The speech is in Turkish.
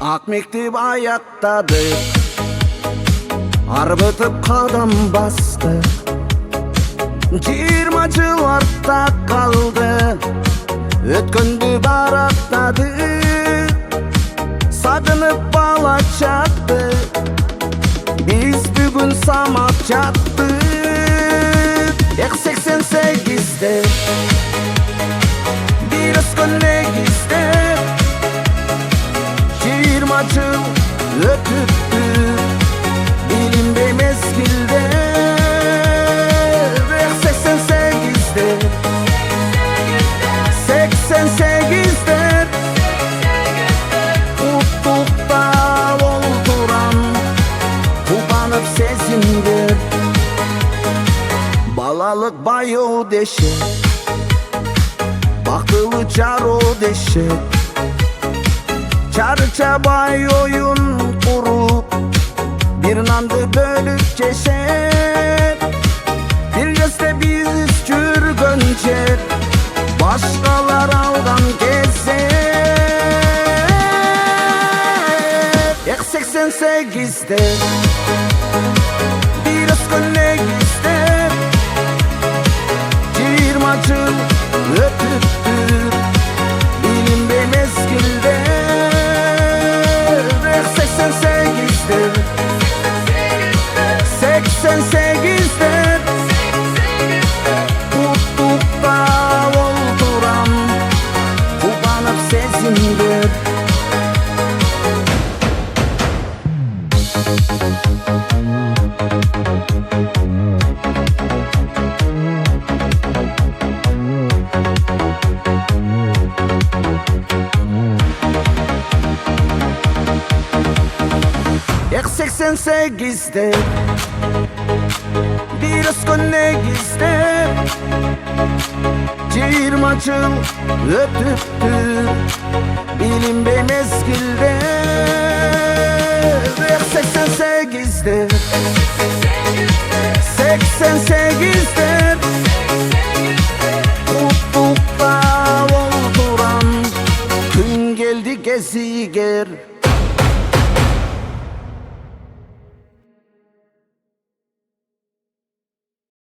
Ak mektep ayattadı, arбытып kadam bastı. 20 жыл артта kaldı, ötkündü barактады. Sagınıp bala çattı, biz bugün samak çattık. 88'de bir özgünle gizde, 20 жыл ötüptü bilinbe mezgilde. 88'de 88'de mutlulukta olduran ubanıp sezindir. Balalık bayo deşek, baktılı çaro deşek. Çarça bay oyun kurup bir nandı bölüp çeşer. Bir gözde biz çürgönçer, başkalar aldan gezer. 88'de bir özgünle gizde, 20 жыл ötüptü bilinbe mezgilde. 88'de 88'de mutlulukta olduran ubanıp sezindir. Ek 88'de bir özgünle gizde, 20 жыл ötüptü bilinbe mezgilde. 88'de 88'de mutlulukta olduran gün geldi geziger.